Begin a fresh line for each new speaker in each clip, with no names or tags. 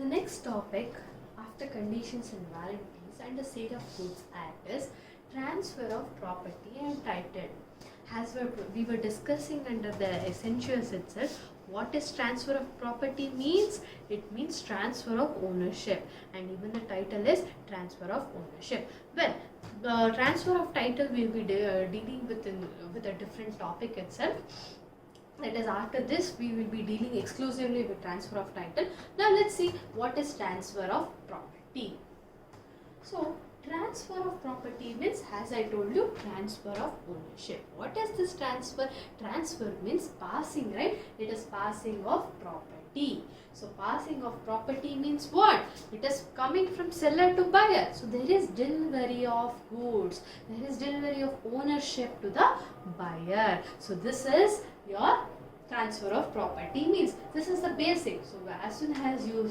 The next topic after conditions and warranties and the Sale of Goods Act is transfer of property and title. As we were discussing under the essentials itself, what is transfer of property means? It means transfer of ownership, and even the title is transfer of ownership. Well, the transfer of title will be dealing with a different topic itself. That is, after this we will be dealing exclusively with transfer of title. Now let's see what is transfer of property. So transfer of property means, as I told you, transfer of ownership. What is this transfer? Transfer means passing, right? It is passing of property. So passing of property means what? It is coming from seller to buyer. So there is delivery of goods. There is delivery of ownership to the buyer. So this is your transfer of property means. This is the basic. So as soon as you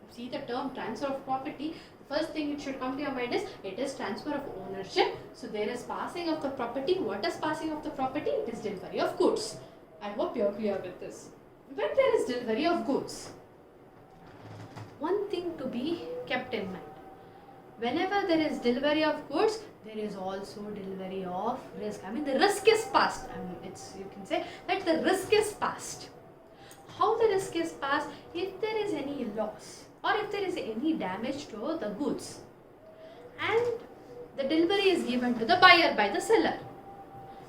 see the term transfer of property, the first thing it should come to your mind is it is transfer of ownership. So there is passing of the property. What is passing of the property? It is delivery of goods. I hope you are clear with this. When there is delivery of goods, one thing to be kept in mind: whenever there is delivery of goods, there is also delivery of risk. I mean, the risk is passed. You can say that the risk is passed. How the risk is passed? If there is any loss or if there is any damage to the goods, and the delivery is given to the buyer by the seller.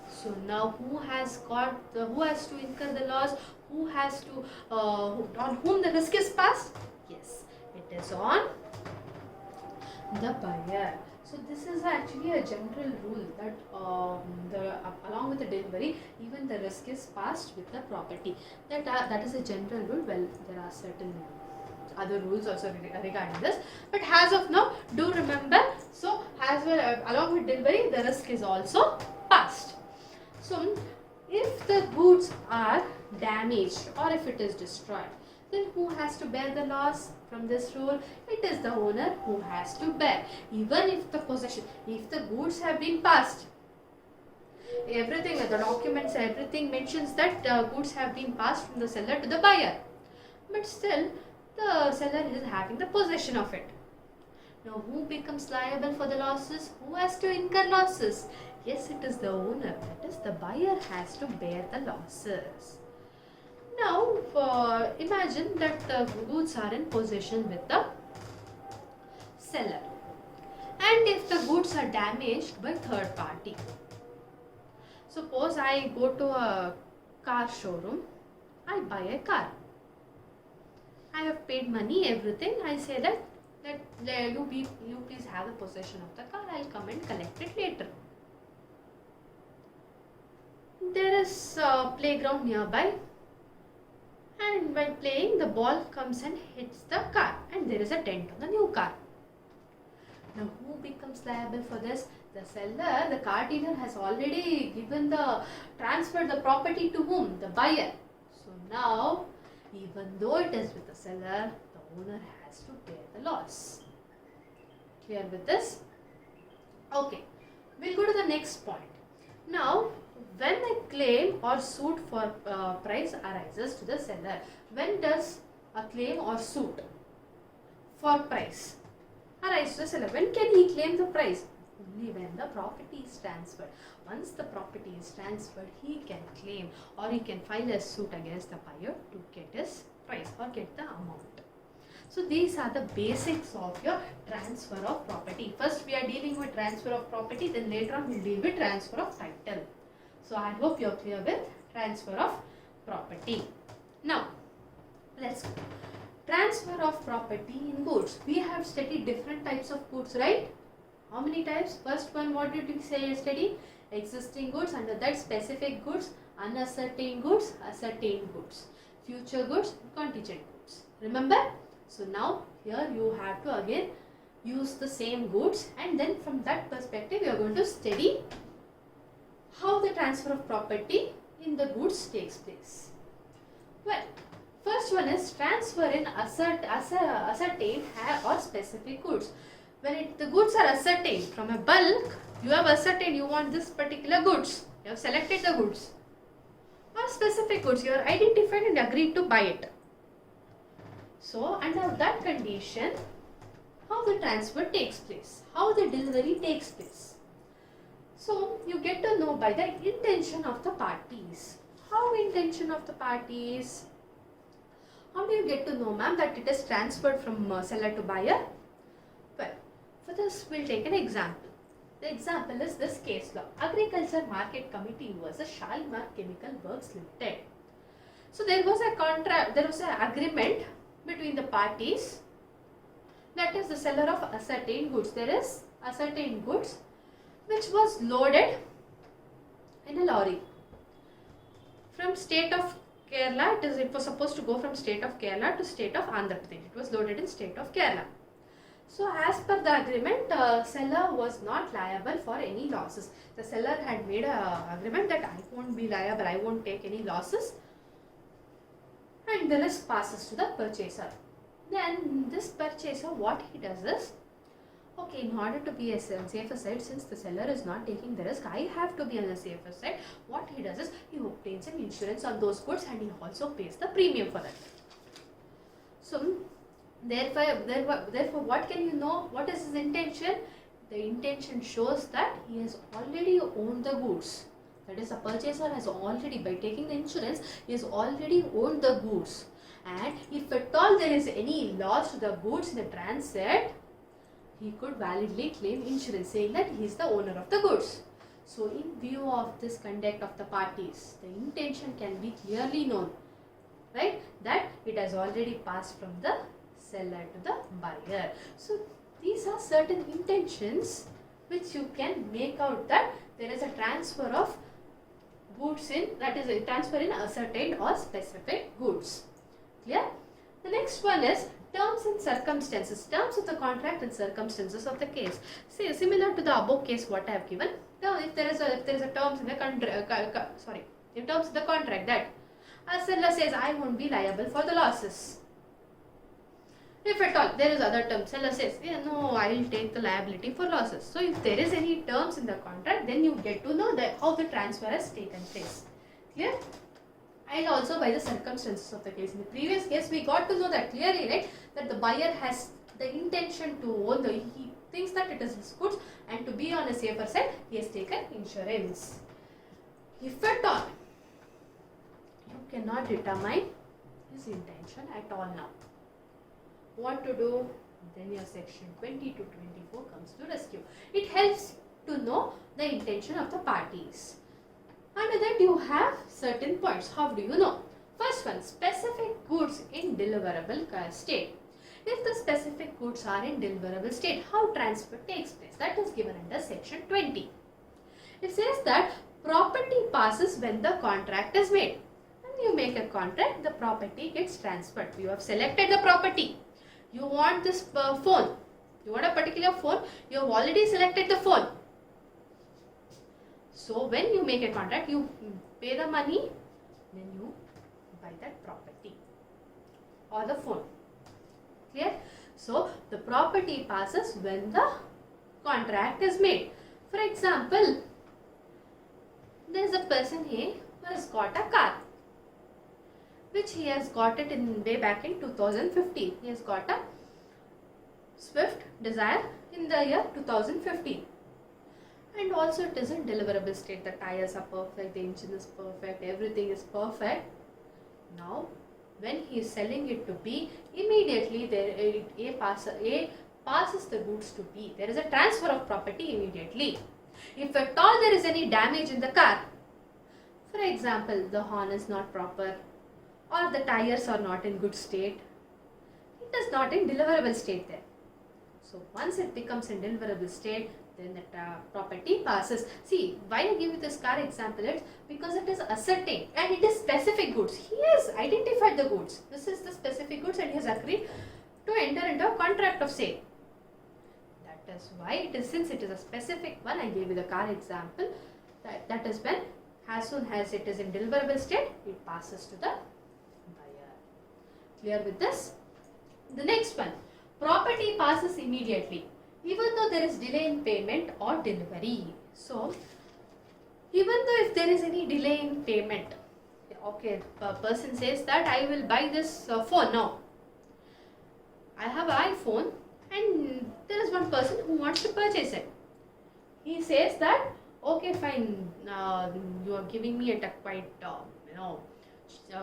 So now who has to incur the loss? Who has to on whom the risk is passed? Yes, it is on the buyer. So this is actually a general rule that along with the delivery, even the risk is passed with the property. That is a general rule. Well, there are certain other rules also regarding this, but as of now, do remember. So as well, along with delivery, the risk is also passed. So if the goods are damaged or if it is destroyed, then who has to bear the loss from this rule? It is the owner who has to bear. Even if the goods have been passed, everything, the documents, everything mentions that goods have been passed from the seller to the buyer, but still the seller is having the possession of it. Now who becomes liable for the losses? Who has to incur losses? Yes, it is the owner. That is, the buyer has to bear the losses. Now, imagine that the goods are in possession with the seller, and if the goods are damaged by third party. Suppose I go to a car showroom, I buy a car. I have paid money, everything. I say that you please have the possession of the car. I'll come and collect it later. There is a playground nearby, and while playing, the ball comes and hits the car, and there is a dent on the new car. Now who becomes liable for this? The seller. The car dealer has already transferred the property to whom? The buyer. So now, even though it is with the seller, the owner has to bear the loss. Clear with this? Okay, we'll go to the next point. Now, when a claim or suit for price arises to the seller, when does a claim or suit for price arise to the seller? When can he claim the price? Only when the property is transferred. Once the property is transferred, he can claim or he can file a suit against the buyer to get his price or get the amount. So these are the basics of your transfer of property. First we are dealing with transfer of property, then later on we will deal with transfer of title. So I hope you are clear with transfer of property. Now let's go. Transfer of property in goods. We have studied different types of goods, right? How many types? First one, what did we say yesterday? Existing goods, under that specific goods, uncertain goods, ascertained goods, future goods, contingent goods. Remember? So now here you have to again use the same goods, and then from that perspective you are going to study how the transfer of property in the goods takes place. Well, first one is transfer in ascertained or specific goods. When the goods are ascertained from a bulk, you have ascertained you want this particular goods. You have selected the goods. Or specific goods, you are identified and agreed to buy it. So under that condition, how the transfer takes place, how the delivery takes place. So you get to know by the intention of the parties. How intention of the parties? How do you get to know, ma'am, that it is transferred from seller to buyer? Well, for this we'll take an example. The example is this case law. Agriculture Market Committee versus Shalimar Chemical Works Limited. So there was a contract, there was an agreement between the parties. That is the seller of ascertained goods. There is ascertained goods which was loaded in a lorry from state of Kerala. It was supposed to go from state of Kerala to state of Andhra Pradesh. It was loaded in state of Kerala. So as per the agreement, seller was not liable for any losses. The seller had made an agreement that I won't be liable, I won't take any losses, and the risk passes to the purchaser. Then this purchaser, what he does is, okay, in order to be a safer side, since the seller is not taking the risk, I have to be on the safer side. What he does is, he obtains an insurance on those goods and he also pays the premium for that. So therefore, what can you know? What is his intention? The intention shows that he has already owned the goods. That is, a purchaser has already, by taking the insurance, he has already owned the goods. And if at all there is any loss to the goods in the transit, he could validly claim insurance, saying that he is the owner of the goods. So in view of this conduct of the parties, the intention can be clearly known, right? That it has already passed from the seller to the buyer. So these are certain intentions which you can make out that there is a transfer of goods in, that is a transfer in ascertained or specific goods. Clear? The next one is terms and circumstances. Terms of the contract and circumstances of the case. See, similar to the above case what I have given. Now if there is a terms in the in terms of the contract that a seller says I won't be liable for the losses. If at all there is other terms, seller says, yeah, no, I will take the liability for losses. So if there is any terms in the contract, then you get to know that how the transfer has taken place. Clear? And also by the circumstances of the case. In the previous case, we got to know that clearly, right, that the buyer has the intention to own the, he thinks that it is his goods, and to be on a safer side, he has taken insurance. If at all, you cannot determine his intention at all now. What to do? Then your section 20 to 24 comes to rescue. It helps to know the intention of the parties. Under that you have certain points. How do you know? First one, specific goods in deliverable state. If the specific goods are in deliverable state, how transfer takes place? That is given under section 20. It says that property passes when the contract is made. When you make a contract, the property gets transferred. You have selected the property. You want this phone. You want a particular phone. You have already selected the phone. So when you make a contract, you pay the money, then you buy that property or the phone. Clear? So the property passes when the contract is made. For example, there is a person here who has got a car, which he has got it in way back in 2015. He has got a Swift Desire in the year 2015. And also it is in deliverable state. The tires are perfect, the engine is perfect, everything is perfect. Now, when he is selling it to B, immediately A passes the goods to B. There is a transfer of property immediately. If at all there is any damage in the car, for example, the horn is not proper or the tires are not in good state, it is not in deliverable state there. So once it becomes in deliverable state, then the property passes. See, why I give you this car example? It's because it is ascertained and it is specific goods. He has identified the goods. This is the specific goods and he has agreed to enter into a contract of sale. That is why it is, since it is a specific one, I gave you the car example. That is when, as soon as it is in deliverable state, it passes to the buyer. Clear with this? The next one, property passes immediately, even though there is delay in payment or delivery. So, even though if there is any delay in payment, okay, a person says that I will buy this phone now, I have an iPhone and there is one person who wants to purchase it. He says that, okay, fine, you are giving me at a quite,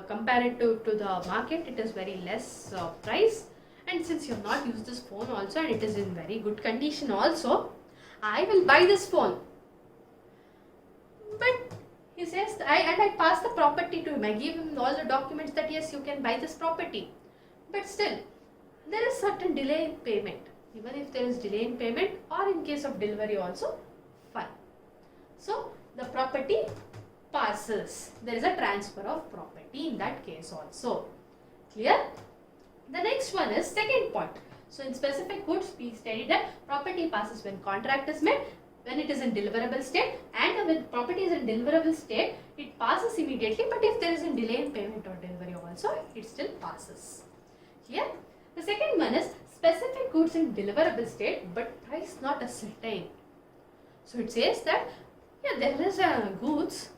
compared to the market, it is very less price. And since you have not used this phone also and it is in very good condition also, I will buy this phone. But he says, I pass the property to him. I give him all the documents that yes, you can buy this property. But still, there is certain delay in payment. Even if there is delay in payment or in case of delivery also, fine. So, the property passes. There is a transfer of property in that case also. Clear? The next one is second point. So, in specific goods, we studied that property passes when contract is made, when it is in deliverable state, and when property is in deliverable state, it passes immediately, but if there is a delay in payment or delivery also, it still passes. Clear? The second one is specific goods in deliverable state, but price not ascertained. So, it says that, yeah, there is a goods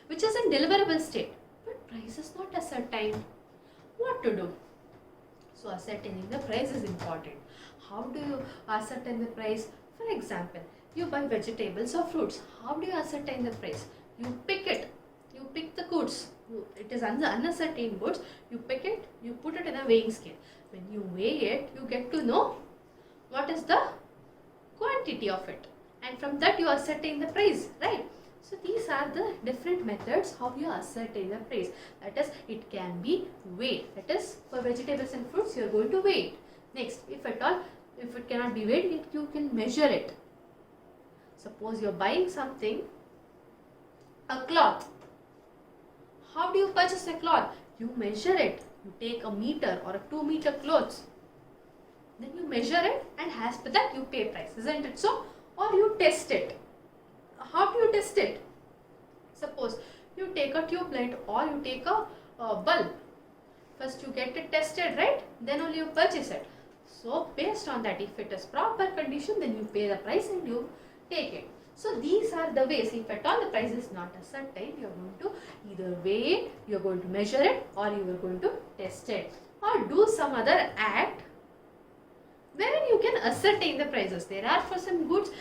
which is in deliverable state, but price is not ascertained. What to do? So, ascertaining the price is important. How do you ascertain the price? For example, you buy vegetables or fruits. How do you ascertain the price? You pick it. You pick the goods. It is unascertained goods. You pick it. You put it in a weighing scale. When you weigh it, you get to know what is the quantity of it. And from that you ascertain the price, right? So these are the different methods how you ascertain the price. That is, it can be weighed. That is, for vegetables and fruits, you are going to weigh it. Next, if at all, if it cannot be weighed, you can measure it. Suppose you are buying something, a cloth. How do you purchase a cloth? You measure it. You take a meter or a 2 meter clothes. Then you measure it and as per that you pay price. Isn't it so? Or you test it. How do you test it? Suppose you take a tube light or you take a bulb. First you get it tested, right? Then only you purchase it. So based on that, if it is proper condition, then you pay the price and you take it. So these are the ways. If at all the price is not ascertained, you are going to either weigh it, you are going to measure it, or you are going to test it, or do some other act wherein you can ascertain the prices. There are for some goods,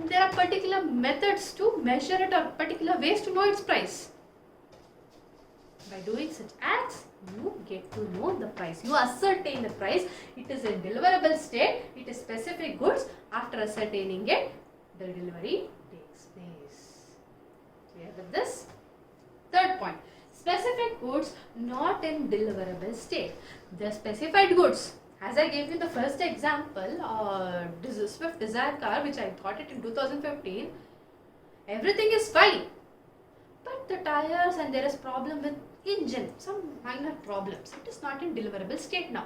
there are particular methods to measure it or particular ways to know its price. By doing such acts, you get to know the price. You ascertain the price. It is in deliverable state. It is specific goods. After ascertaining it, the delivery takes place. Clear with this? Third point. Specific goods not in deliverable state. The specified goods. As I gave you the first example, Swift Desire car, which I got it in 2015, everything is fine. But the tires and there is problem with engine, some minor problems. It is not in deliverable state now.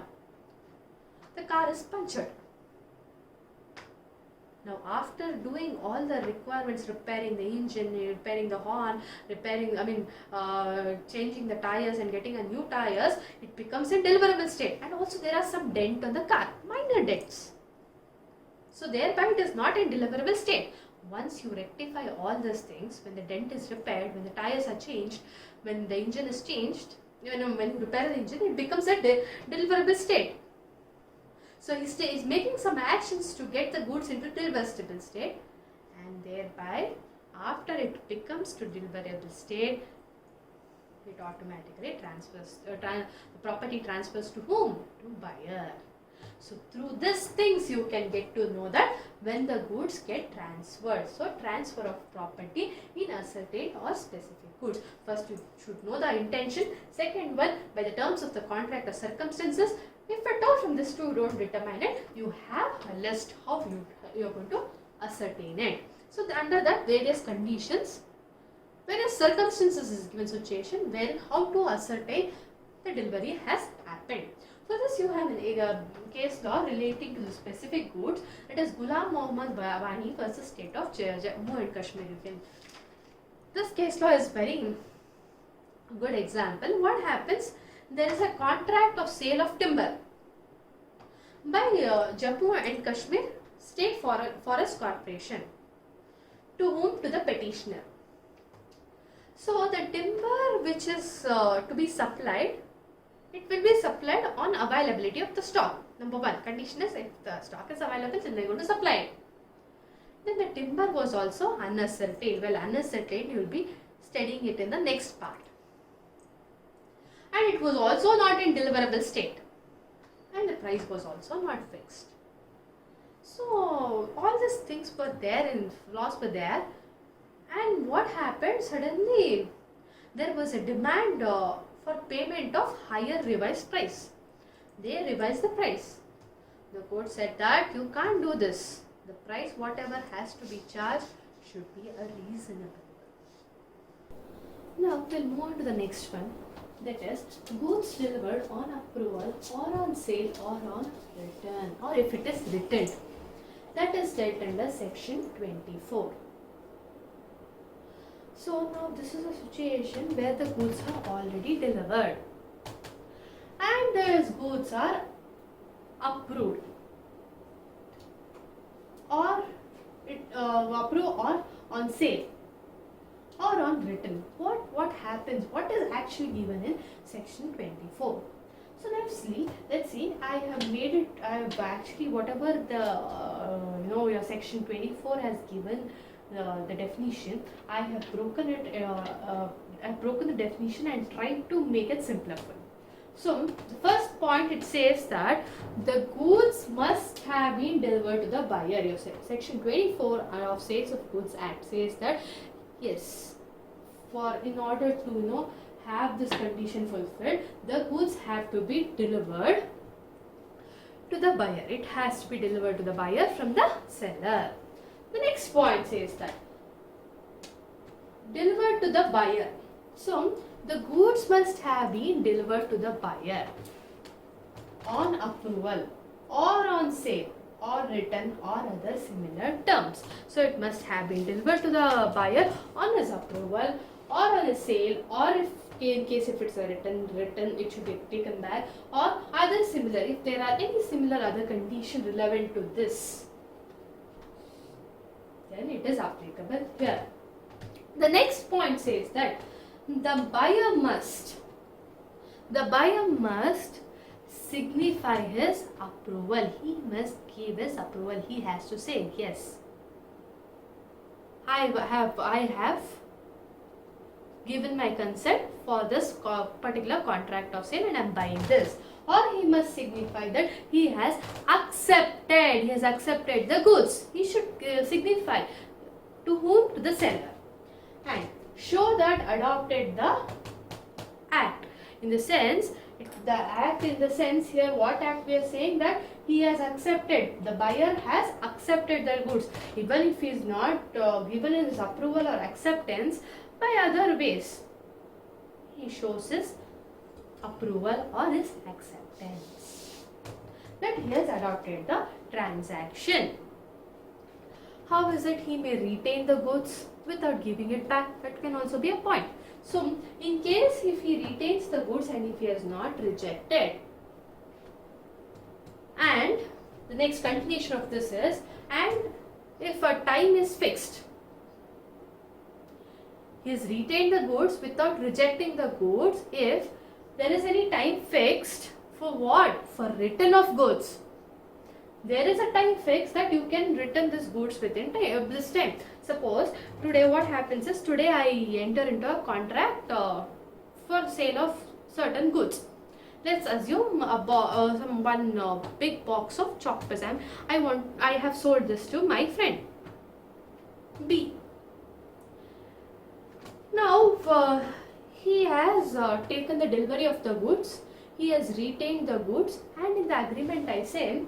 The car is punctured. Now after doing all the requirements, repairing the engine, repairing the horn, changing the tires and getting a new tires, it becomes in deliverable state. And also there are some dent on the car, minor dents. So thereby it is not in deliverable state. Once you rectify all these things, when the dent is repaired, when the tires are changed, when the engine is changed, when you repair the engine, it becomes a deliverable state. So he is making some actions to get the goods into deliverable state, and thereby after it becomes to deliverable state, it automatically transfers, the property transfers to whom? To buyer. So through these things you can get to know that when the goods get transferred. So transfer of property in ascertained or specific goods. First you should know the intention. Second one, by the terms of the contract or circumstances. If at all from this two you don't determine it, you have a list how you are going to ascertain it. So under that various conditions, various circumstances is given situation wherein how to ascertain the delivery has happened. For this you have a case law relating to the specific goods, that is Ghulam Mohammad Wani versus State of Jammu and Kashmir. This case law is very good example. What happens? There is a contract of sale of timber by Jammu and Kashmir State Forest Corporation. To whom? To the petitioner. So the timber which is to be supplied it will be supplied on availability of the stock. Number one, condition is if the stock is available, then they are going to supply it. Then the timber was also unascertained. Well, unascertained, you will be studying it in the next part. And it was also not in deliverable state. And the price was also not fixed. So, all these things were there and laws were there. And what happened? Suddenly, there was a demand for payment of higher revised price. They revised the price. The court said that you can't do this. The price whatever has to be charged should be a reasonable. Now we'll move on to the next one. That is goods delivered on approval or on sale or on return, or if it is written. That is dealt under section 24. So now this is a situation where the goods are already delivered and those goods are approved or approved or on sale or on written. What happens? What is actually given in section 24? So let's see. I have made it. I have actually whatever the your section 24 has given the definition. I have broken it. I've broken the definition and tried to make it simpler. So the first point, it says that the goods must have been delivered to the buyer. Section 24 of Sales of Goods Act says that yes, in order to have this condition fulfilled, the goods have to be delivered to the buyer. It has to be delivered to the buyer from the seller. The next point says that delivered to the buyer. So the goods must have been delivered to the buyer on approval or on sale or written or other similar terms. So it must have been delivered to the buyer on his approval or on a sale, or in case if it's a written it should be taken back, or other similar, if there are any similar other condition relevant to this, then it is applicable here. The next point says that the buyer must signify his approval. He must give his approval. He has to say yes, I have given my consent for this particular contract of sale and I am buying this. Or he must signify that he has accepted the goods. He should signify to whom? To the seller. And show that adopted the act. In the sense, the act in the sense here, what act we are saying? That he has accepted, the buyer has accepted the goods. Even if he is not given his approval or acceptance by other ways, he shows his approval or his acceptance that he has adopted the transaction. How is it he may retain the goods without giving it back? That can also be a point. So in case if he retains the goods and if he has not rejected, and the next continuation of this is, and if a time is fixed, he has retained the goods without rejecting the goods if there is any time fixed for what? For return of goods. There is a time fixed that you can return these goods within this time. Suppose today what happens is, today I enter into a contract for sale of certain goods. Let's assume one big box of chocolates. I have sold this to my friend B. Now he has taken the delivery of the goods. He has retained the goods, and in the agreement I say,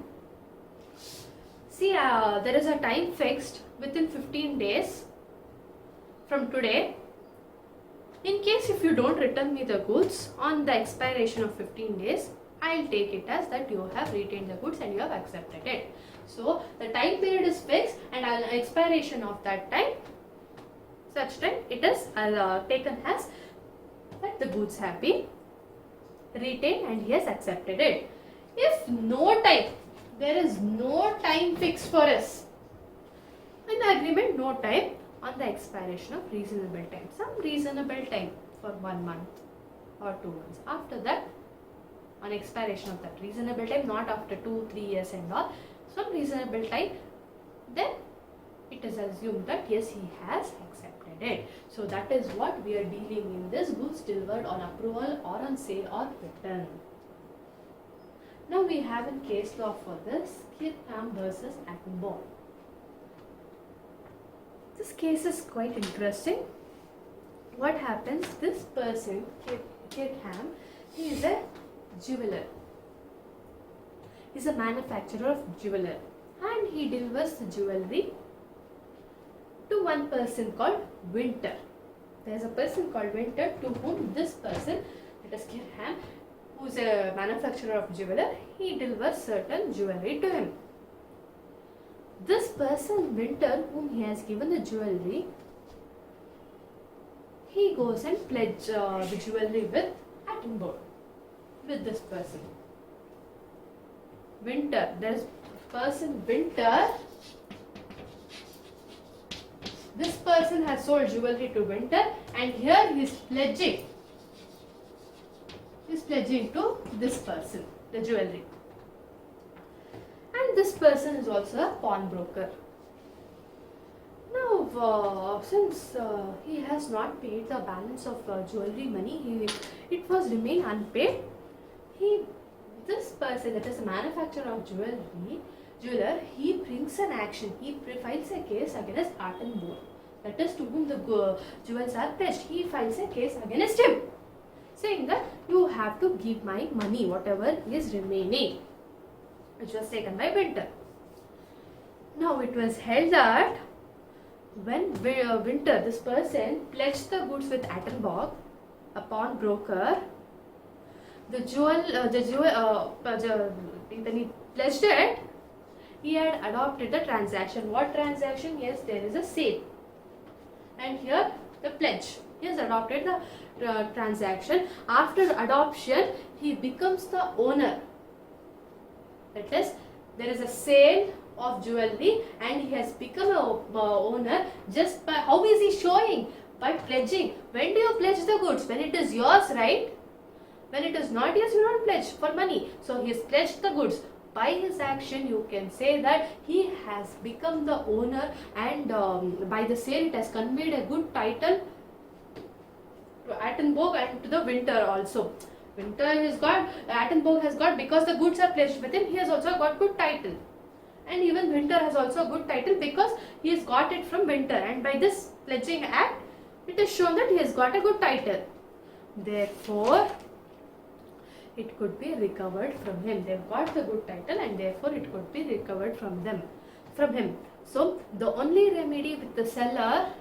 see, there is a time fixed within 15 days from today. In case if you don't return me the goods on the expiration of 15 days, I'll take it as that you have retained the goods and you have accepted it. So the time period is fixed, and on expiration of that time, such time it is taken as that the goods have been retained and he has accepted it. If no time, there is no time fixed for us in the agreement, no time, on the expiration of reasonable time, some reasonable time for 1 month or 2 months. After that, on expiration of that reasonable time, not after 2-3 years and all, some reasonable time, then it is assumed that yes, he has accepted it. So that is what we are dealing in this goods delivered on approval or on sale or return. Now we have a case law for this, Kirkham versus Attenborough. This case is quite interesting. What happens, this person, Kirkham, he is a jeweler. He is a manufacturer of jewelry, and he delivers the jewelry to one person called Winter. There is a person called Winter to whom this person, that is Kirkham, who is a manufacturer of jewelry, he delivers certain jewelry to him. This person, Winter, whom he has given the jewelry, he goes and pledges the jewelry with Attenborough, with this person. Winter, there is person Winter. This person has sold jewelry to Winter, and here he is pledging. He is pledging to this person the jewelry. And this person is also a pawnbroker. Now, since he has not paid the balance of jewelry money, it was remain unpaid. This person, that is a manufacturer of jeweler, he brings an action. He files a case against Attenborough. That is to whom the jewels are pledged. He files a case against him, saying that you have to give my money, whatever is remaining, which was taken by Winter. Now it was held that when Winter, this person, pledged the goods with Attenborough, a pawnbroker, when he pledged it, he had adopted the transaction. What transaction? Yes, there is a sale, and here the pledge. He has adopted the transaction. After adoption, he becomes the owner. That is, there is a sale of jewelry, and he has become a owner just by, how is he showing? By pledging. When do you pledge the goods? When it is yours, right? When it is not yours, you don't pledge for money. So he has pledged the goods. By his action, you can say that he has become the owner, and by the sale, it has conveyed a good title to Attenborough and to the Winter also. Winter has got, Attenborough has got, because the goods are pledged with him, he has also got good title. And even Winter has also a good title because he has got it from Winter, and by this pledging act, it is shown that he has got a good title. Therefore, it could be recovered from him. They have got the good title, and therefore it could be recovered from him. So the only remedy with the seller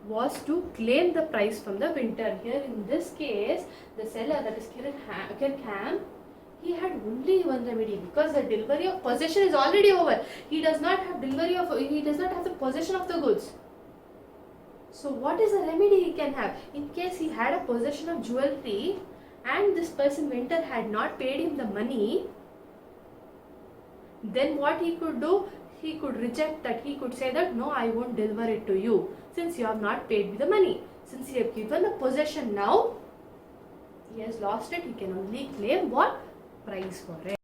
was to claim the price from the Winter. Here in this case, the seller, that is Kirkham, he had only one remedy, because the delivery of possession is already over. He does not have the possession of the goods. So what is the remedy he can have? In case he had a possession of jewelry and this person Winter had not paid him the money, then what he could do? He could reject that. He could say that, no, I won't deliver it to you since you have not paid me the money. Since he has given the possession now, he has lost it. He can only claim what? Price for it.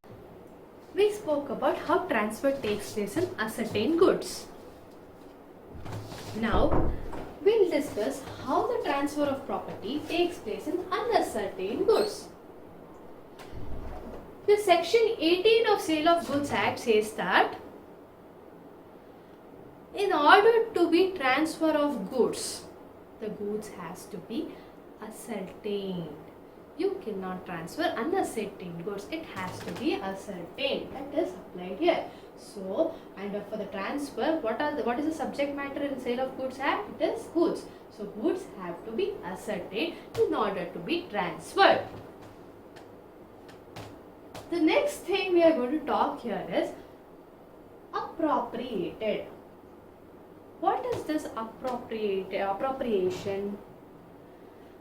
We spoke about how transfer takes place in ascertained goods. Now, we'll discuss how the transfer of property takes place in unascertained goods. The section 18 of Sale of Goods Act says that in order to be transfer of goods, the goods has to be ascertained. You cannot transfer unascertained goods. It has to be ascertained. That is applied here. So, and for the transfer, what is the subject matter in Sale of Goods Act? It is goods. So, goods have to be ascertained in order to be transferred. The next thing we are going to talk here is appropriated. What is this appropriation?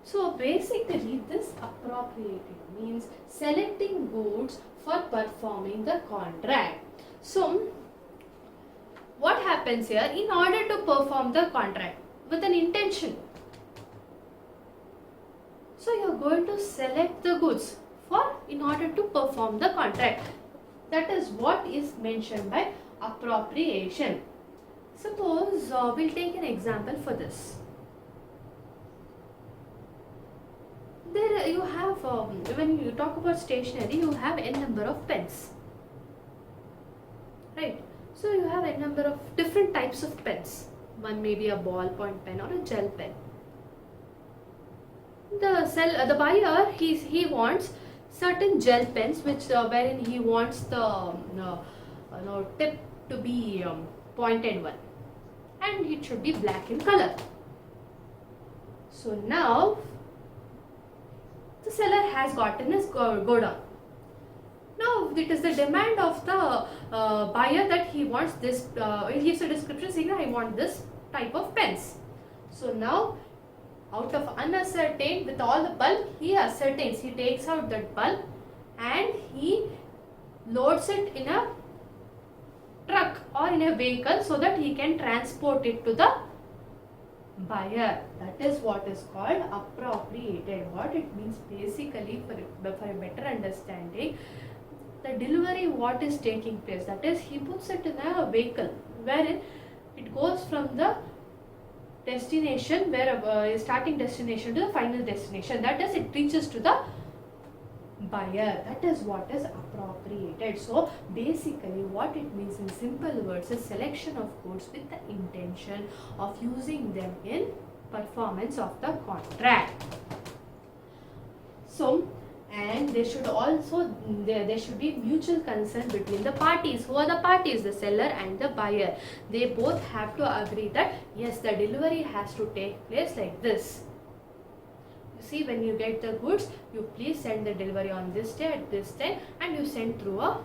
So basically, this appropriated means selecting goods for performing the contract. So what happens here? In order to perform the contract with an intention, So you are going to select the goods in order to perform the contract. That is what is mentioned by appropriation. Suppose we'll take an example for this. There you have, when you talk about stationery, you have n number of pens, right? So you have n number of different types of pens. One may be a ballpoint pen or a gel pen. The buyer, he wants certain gel pens, which wherein he wants the tip to be pointed one, and it should be black in color. So now the seller has gotten his go down. Now it is the demand of the buyer that he wants this. He gives a description saying that I want this type of pens. So now, out of unascertained, with all the bulk, he ascertains. He takes out that bulk and he loads it in a truck or in a vehicle so that he can transport it to the buyer. That is what is called appropriated. What it means basically, for a better understanding, the delivery what is taking place, that is, he puts it in a vehicle wherein it goes from the destination, where starting destination, to the final destination. That is, it reaches to the buyer. That is what is appropriated. So basically what it means in simple words is selection of goods with the intention of using them in performance of the contract. So, and there should also there should be mutual consent between the parties. Who are the parties? The seller and the buyer. They both have to agree that yes, the delivery has to take place like this. You see, when you get the goods, you please send the delivery on this day at this time, and you send through a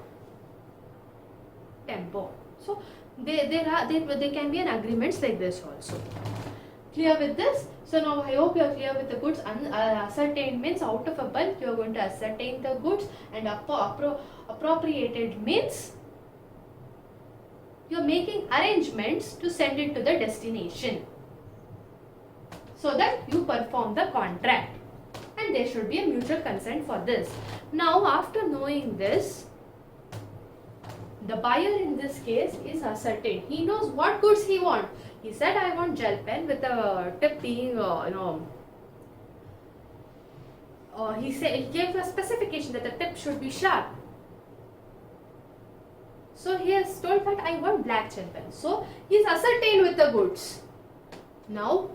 tempo. So there can be an agreements like this also. Clear with this? So now I hope you are clear with the goods. Ascertained means out of a bulk you are going to ascertain the goods, and appropriated means you are making arrangements to send it to the destination so that you perform the contract, and there should be a mutual consent for this. Now after knowing this, the buyer in this case is ascertained. He knows what goods he wants. He said, I want gel pen with the tip being, he gave a specification that the tip should be sharp. So he has told that I want black gel pen. So he is ascertained with the goods. Now,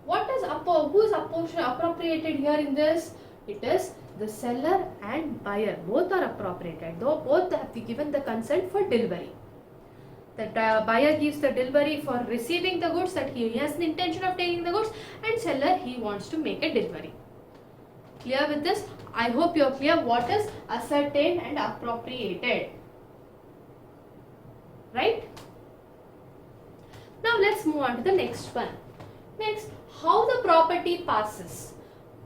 who is appropriated here in this? It is the seller and buyer. Both are appropriated. Though both have given the consent for delivery. The buyer gives the delivery for receiving the goods, that he has the intention of taking the goods, and seller, he wants to make a delivery. Clear with this? I hope you are clear what is ascertained and appropriated. Right? Now let's move on to the next one. Next, how the property passes.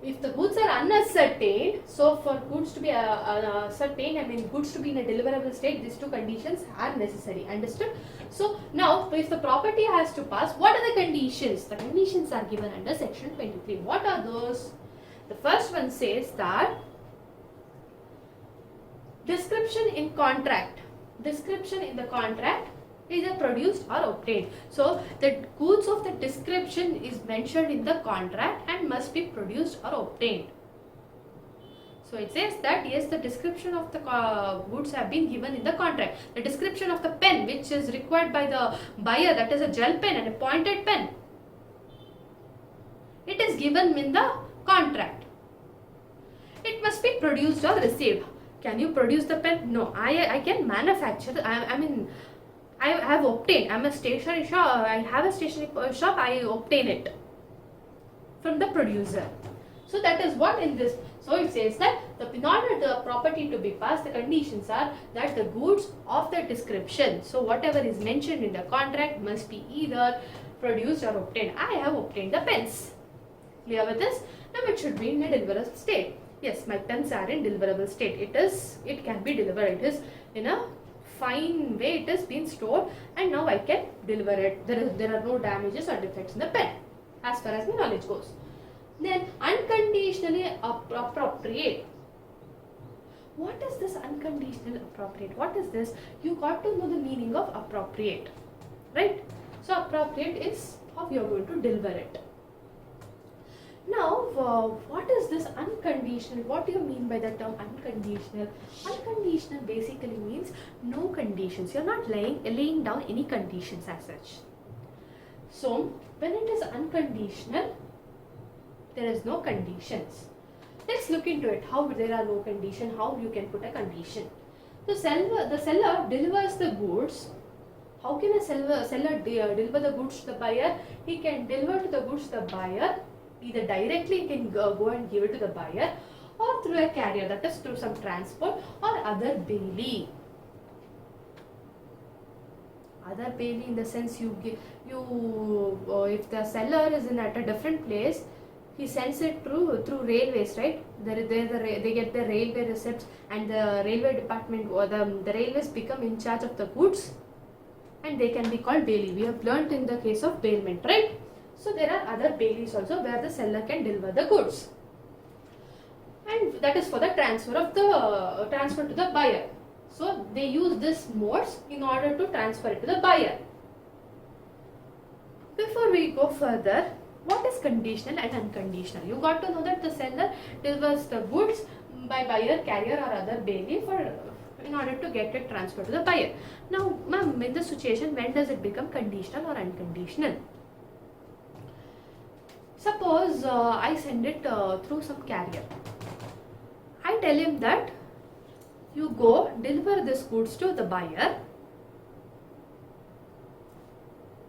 If the goods are unascertained, so for goods to be ascertained, goods to be in a deliverable state, these two conditions are necessary. Understood? So now, if the property has to pass, what are the conditions? The conditions are given under section 23. What are those? The first one says that description in contract. Description in the contract either produced or obtained. So the goods of the description is mentioned in the contract and must be produced or obtained. So it says that yes, the description of the goods have been given in the contract. The description of the pen which is required by the buyer, that is a gel pen and a pointed pen, it is given in the contract. It must be produced or received. Can you produce the pen? No, I can manufacture. I have obtained. I'm a stationery shop. I have a stationery shop. I obtain it from the producer. So that is what in this. So it says that in order the property to be passed, the conditions are that the goods of the description, so whatever is mentioned in the contract, must be either produced or obtained. I have obtained the pens. Clear with this? Now it should be in a deliverable state. Yes, my pens are in deliverable state. It can be delivered. It is in a fine way. It has been stored, and now I can deliver it. There are no damages or defects in the pen, as far as my knowledge goes. Then unconditionally appropriate. What is this unconditional appropriate? What is this? You got to know the meaning of appropriate, right? So appropriate is how you are going to deliver it. Now, what is this unconditional? What do you mean by the term unconditional? Unconditional basically means no conditions. You are not laying down any conditions as such. So, when it is unconditional, there is no conditions. Let's look into it. How there are no condition, how you can put a condition. The seller delivers the goods. How can a seller deliver the goods to the buyer? He can deliver to the goods to the buyer. Either directly he can go and give it to the buyer, or through a carrier, that is through some transport or other bailey. Other bailey in the sense if the seller is at a different place, he sends it through railways, right? They get the railway receipts, and the railway department or the railways become in charge of the goods, and they can be called bailey. We have learnt in the case of bailment, right? So there are other baileys also where the seller can deliver the goods, and that is for the transfer to the buyer. So they use this modes in order to transfer it to the buyer. Before we go further, what is conditional and unconditional? You got to know that the seller delivers the goods by buyer, carrier or other bailey in order to get it transferred to the buyer. Now, ma'am, in this situation, when does it become conditional or unconditional? Suppose I send it through some carrier. I tell him that you go deliver this goods to the buyer,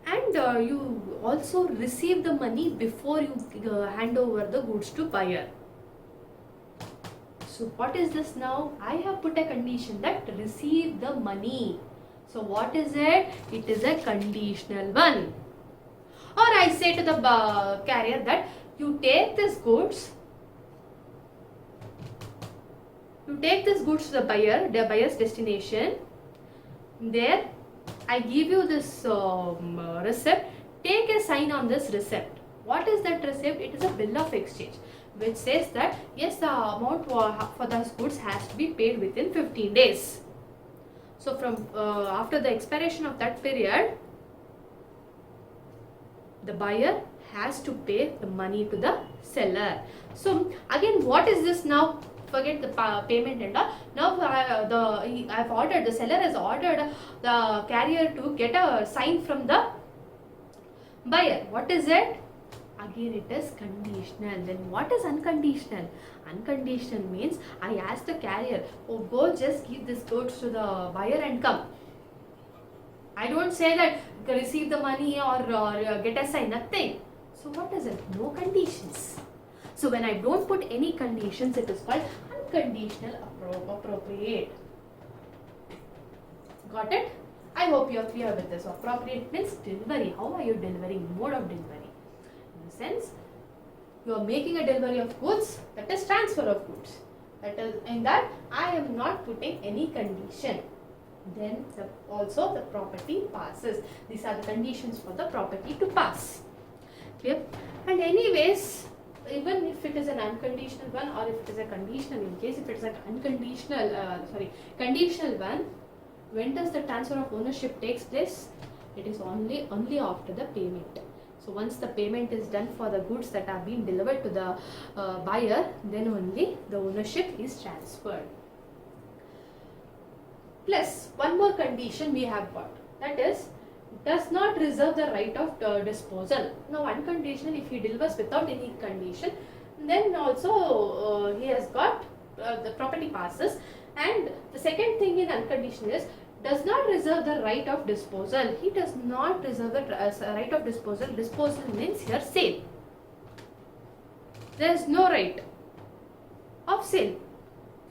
and you also receive the money before you hand over the goods to buyer. So what is this now? I have put a condition that receive the money. So what is it? It is a conditional one. Or I say to the carrier that you take this goods to the buyer's destination. There, I give you this receipt. Take a sign on this receipt. What is that receipt? It is a bill of exchange, which says that yes, the amount for those goods has to be paid within 15 days. So from after the expiration of that period, the buyer has to pay the money to the seller. So again, what is this now? Forget the payment and all. Now the seller has ordered the carrier to get a sign from the buyer. What is it? Again, it is conditional. Then what is unconditional? Unconditional means I ask the carrier, oh, go just give this goods to the buyer and come. I don't say that receive the money or get a sign, nothing. So what is it? No conditions. So when I don't put any conditions, it is called unconditional appropriate. Got it? I hope you are clear with this. Appropriate means delivery. How are you delivering? Mode of delivery. In the sense, you are making a delivery of goods, that is transfer of goods. That is in that I am not putting any condition. Then also the property passes. These are the conditions for the property to pass. Clear? And anyways, even if it is an unconditional one or if it is a conditional, in case if it is an conditional one, when does the transfer of ownership takes place? It is only after the payment. So once the payment is done for the goods that are being delivered to the buyer, then only the ownership is transferred. Plus, one more condition we have got, that is, does not reserve the right of disposal. Now, unconditional, if he delivers without any condition, then also he has got the property passes. And the second thing in unconditional is does not reserve the right of disposal. He does not reserve the right of disposal. Disposal means here sale. There is no right of sale.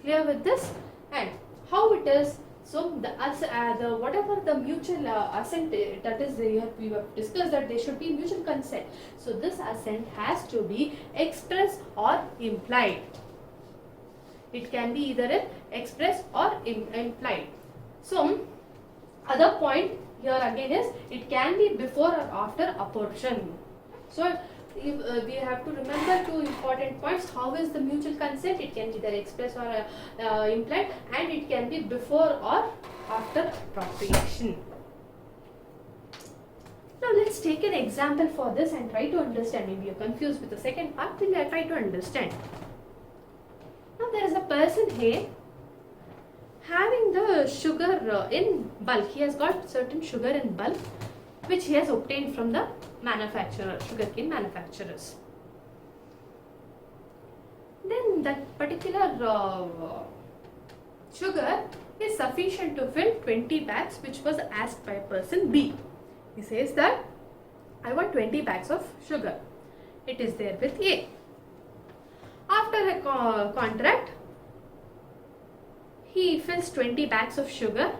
Clear with this? And how it is? So whatever the mutual assent, that is we have discussed that there should be mutual consent. So this assent has to be express or implied. It can be either express or implied. So other point here again is it can be before or after apportion. So we have to remember two important points. How is the mutual consent? It can be either express or implied, and it can be before or after appropriation. Now let's take an example for this and try to understand. Maybe you're confused with the second part, then I'll try to understand. Now there is a person here having the sugar in bulk. He has got certain sugar in bulk which he has obtained from the manufacturer, sugarcane manufacturers. Then that particular sugar is sufficient to fill 20 bags which was asked by person B. He says that I want 20 bags of sugar. It is there with A. After a contract, he fills 20 bags of sugar.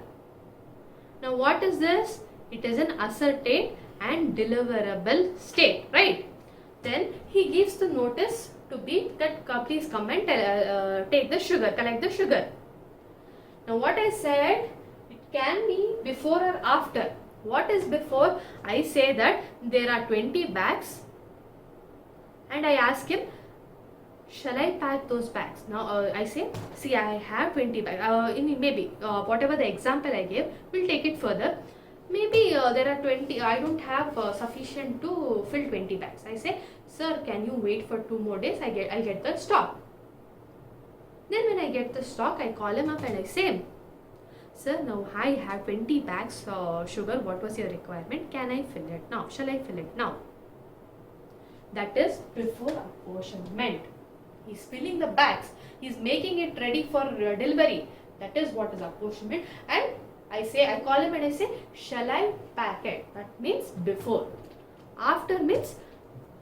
Now what is this? It is an ascertained and deliverable state, right? Then he gives the notice to B that please come and take the sugar, collect the sugar. Now what I said, it can be before or after. What is before? I say that there are 20 bags and I ask him, shall I pack those bags? Now I say, see, I have 20 bags. Maybe whatever the example I gave, we'll take it further. Maybe there are 20, I don't have sufficient to fill 20 bags. I say, sir, can you wait for 2 more days? I'll get the stock. Then when I get the stock, I call him up and I say, sir, now I have 20 bags sugar. What was your requirement? Can I fill it now? Shall I fill it now? That is before apportionment. He's filling the bags. He's making it ready for delivery. That is what is apportionment. And I call him and I say, shall I pack it? That means before. After means,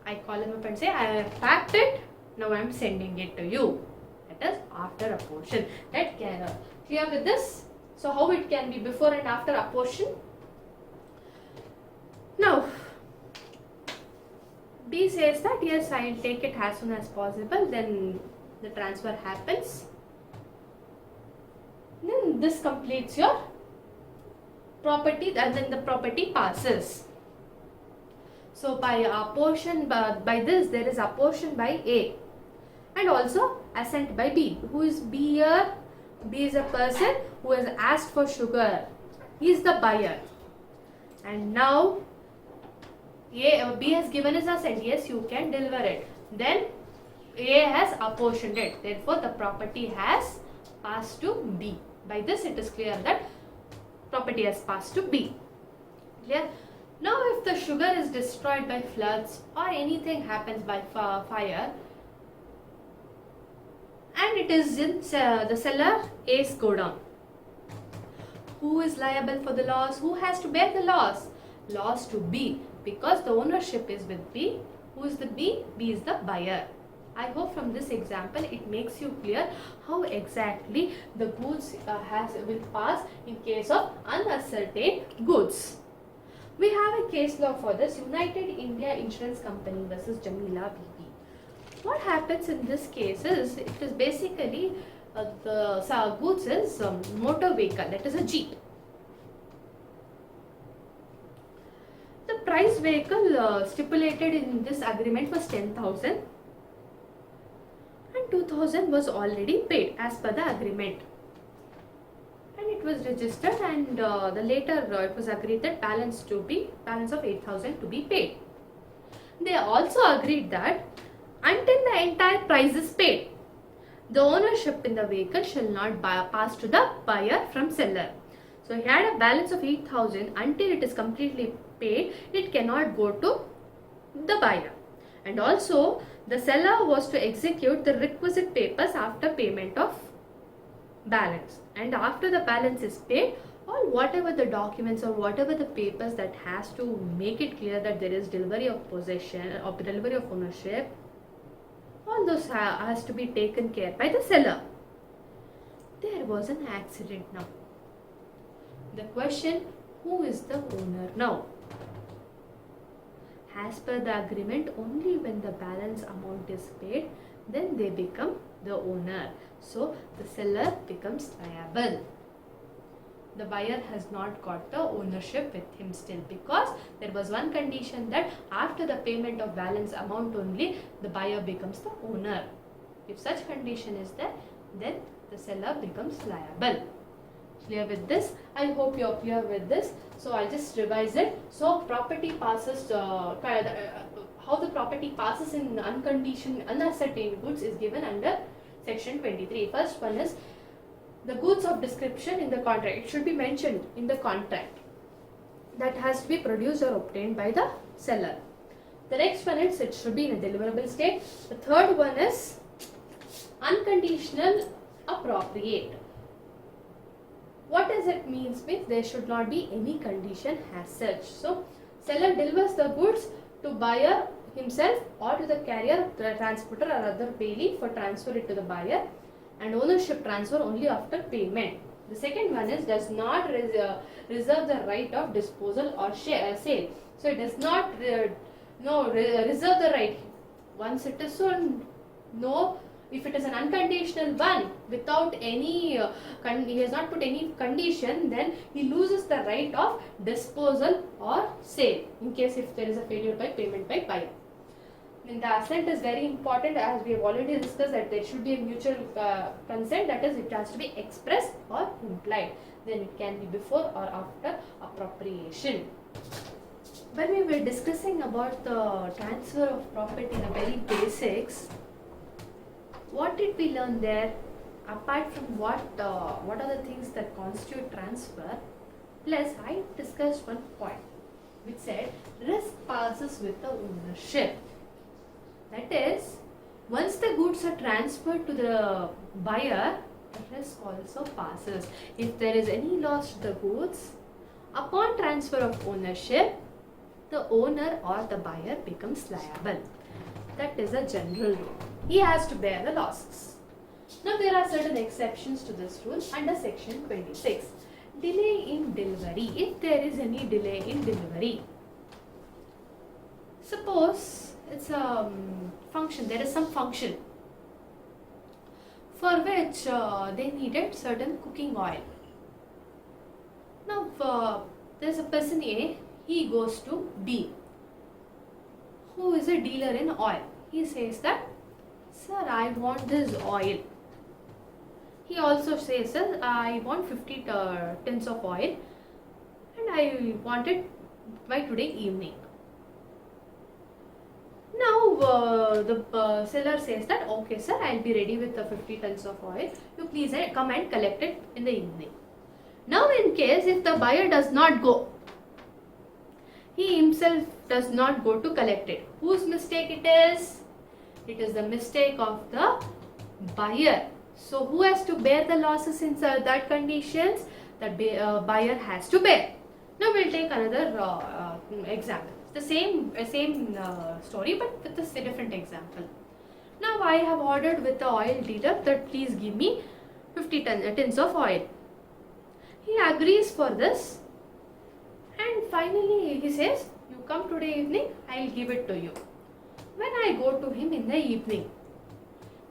I call him up and say, I have packed it. Now I am sending it to you. That is after apportion. That can clear with this? So how it can be before and after apportion? Now, B says that yes, I will take it as soon as possible. Then the transfer happens. Then this completes your property, and then the property passes. So by apportion, by this there is apportion by A and also assent by B. Who is B here? B is a person who has asked for sugar. He is the buyer. And now B has given his assent. Yes, you can deliver it. Then A has apportioned it. Therefore, the property has passed to B. By this, it is clear that property has passed to B. Clear? Now, if the sugar is destroyed by floods or anything happens by fire, and it is in the cellar A's godown, who is liable for the loss? Who has to bear the loss? Loss to B, because the ownership is with B. Who is the B? B is the buyer. I hope from this example it makes you clear how exactly the goods will pass in case of unascertained goods. We have a case law for this, United India Insurance Company versus Jamila BB. What happens in this case is, it is basically the goods is motor vehicle, that is a jeep. The price vehicle stipulated in this agreement was 10,000 and 2,000 was already paid as per the agreement. And it was registered, and later it was agreed that balance of 8,000 to be paid. They also agreed that until the entire price is paid, the ownership in the vehicle shall not pass to the buyer from seller. So he had a balance of 8,000. Until it is completely paid, it cannot go to the buyer. And also, the seller was to execute the requisite papers after payment of balance. And after the balance is paid, or whatever the documents or whatever the papers that has to make it clear that there is delivery of possession or delivery of ownership, all those has to be taken care by the seller. There was an accident now. The question, who is the owner now? As per the agreement, only when the balance amount is paid, then they become the owner. So the seller becomes liable. the buyer has not got the ownership with him still, because there was one condition that after the payment of balance amount only the buyer becomes the owner. If such condition is there, then the seller becomes liable. Clear with this? I hope you are clear with this. So I'll just revise it. So property passes, how the property passes in unconditioned unascertained goods is given under section 23. First one is the goods of description in the contract. It should be mentioned in the contract that has to be produced or obtained by the seller. The next one is it should be in a deliverable state. The third one is unconditional appropriate. What does it mean? Means there should not be any condition as such. So seller delivers the goods to buyer himself or to the carrier, the transporter or other payee for transfer it to the buyer, and ownership transfer only after payment. The second one is does not reserve the right of disposal or sale. So it does not reserve the right. Once it is sold, no. If it is an unconditional one without any, he has not put any condition, then he loses the right of disposal or sale in case if there is a failure by payment by buyer. Then the assent is very important, as we have already discussed that there should be a mutual consent, that is it has to be expressed or implied. Then it can be before or after appropriation. When we were discussing about the transfer of property in the very basics, what did we learn there? Apart from what are the things that constitute transfer, plus I discussed one point which said risk passes with the ownership. That is, once the goods are transferred to the buyer, the risk also passes. If there is any loss to the goods, upon transfer of ownership, the owner or the buyer becomes liable. That is a general rule. He has to bear the losses. Now there are certain exceptions to this rule under section 26. Delay in delivery. If there is any delay in delivery, suppose it's a function, there is some function for which they needed certain cooking oil. Now there's a person A, he goes to B, who is a dealer in oil. He says that, sir, I want this oil. He also says, sir, I want 50 tins of oil and I want it by today evening. Now the seller says that, okay sir, I'll be ready with the 50 tons of oil. You please come and collect it in the evening. Now in case if the buyer does not go, he himself does not go to collect it, whose mistake it is? It is the mistake of the buyer. So who has to bear the losses in that conditions? The buyer has to bear. Now we'll take another example. The same story but with a different example. Now I have ordered with the oil dealer that please give me 50 tins of oil. He agrees for this and finally he says, you come today evening, I'll give it to you. When I go to him in the evening,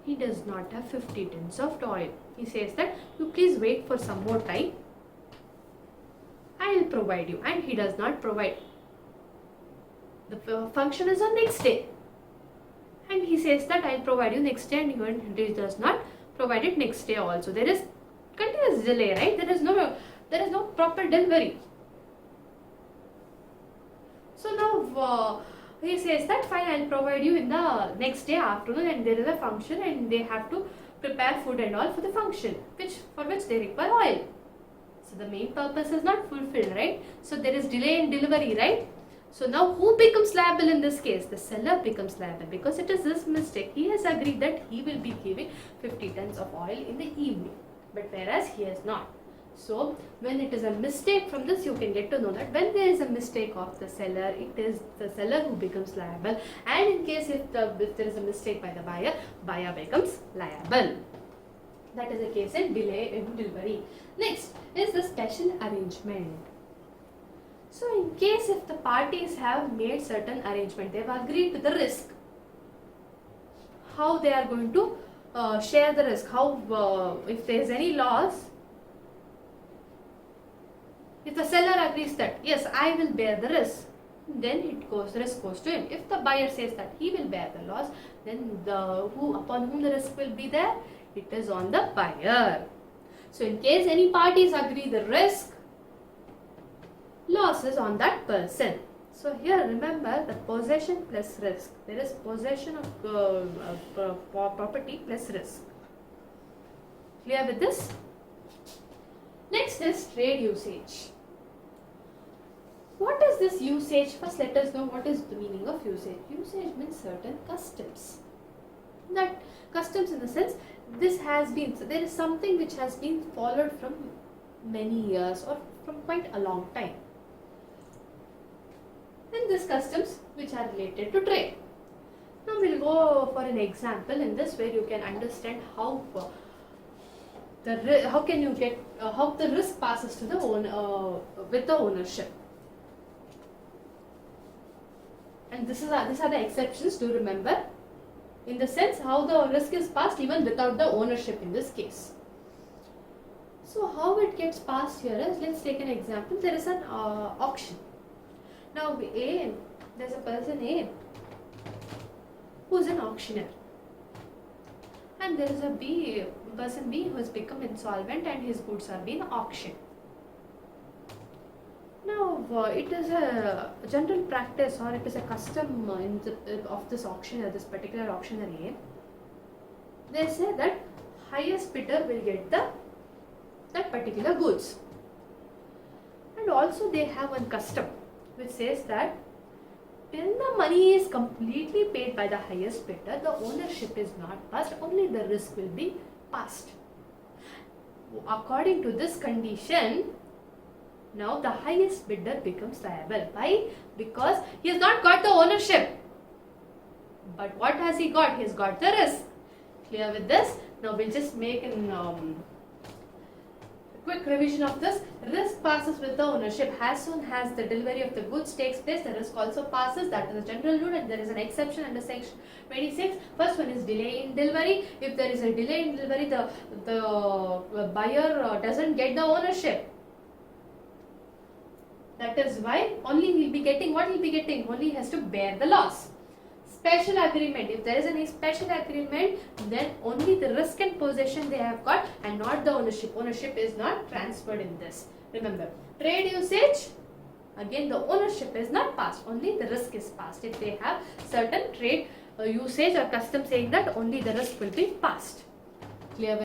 he does not have 50 tins of oil. He says that you please wait for some more time, I will provide you, and he does not provide. The function is on next day and he says that I will provide you next day, and he does not provide it next day also. There is continuous delay, right? There is no proper delivery. So now he says that fine, I will provide you in the next day afternoon, and there is a function and they have to prepare food and all for the function, for which they require oil. So the main purpose is not fulfilled, right? So there is delay in delivery, right? So now who becomes liable in this case? The seller becomes liable because it is his mistake. He has agreed that he will be giving 50 tons of oil in the evening, but whereas he has not. So when it is a mistake, from this you can get to know that when there is a mistake of the seller, it is the seller who becomes liable, and in case if there is a mistake by the buyer becomes liable. That is the case in delay in delivery. Next is the special arrangement. So in case if the parties have made certain arrangement, they have agreed to the risk, how they are going to share the risk, how if there is any loss, If the seller agrees that yes, I will bear the risk, then the risk goes to him. If the buyer says that he will bear the loss, then upon whom the risk will be there? It is on the buyer. So in case any parties agree the risk, loss is on that person. So here remember the possession plus risk. There is possession of property plus risk. Clear with this? Next is trade usage. What is this usage? First let us know what is the meaning of usage. Usage means certain customs. That customs in the sense there is something which has been followed from many years or from quite a long time. And these customs which are related to trade. Now we'll go for an example in this where you can understand how the risk passes to the owner with the ownership. And these are the exceptions to remember, in the sense how the risk is passed even without the ownership in this case. So how it gets passed here is, let's take an example. There is an auction. Now there's a person A who is an auctioneer, and there is a person B who has become insolvent and his goods are being auctioned. Now it is a general practice or it is a custom of this auctioneer, this particular auctioneer A. They say that highest bidder will get that particular goods. And also they have one custom which says that till the money is completely paid by the highest bidder, the ownership is not passed, only the risk will be passed. According to this condition, now the highest bidder becomes liable. Why? Because he has not got the ownership. But what has he got? He has got the risk. Clear with this? Now we'll just make an quick revision of this. Risk passes with the ownership. As soon as the delivery of the goods takes place, the risk also passes. That is a general rule, and there is an exception under section 26. First one is delay in delivery. If there is a delay in delivery, the buyer doesn't get the ownership. That is why only he'll be getting what he'll be getting. Only he has to bear the loss. Special agreement. If there is any special agreement, then only the risk and possession they have got and not the ownership. Ownership is not transferred in this. Remember, trade usage, again the ownership is not passed. Only the risk is passed. If they have certain trade usage or custom saying that, only the risk will be passed. Clear?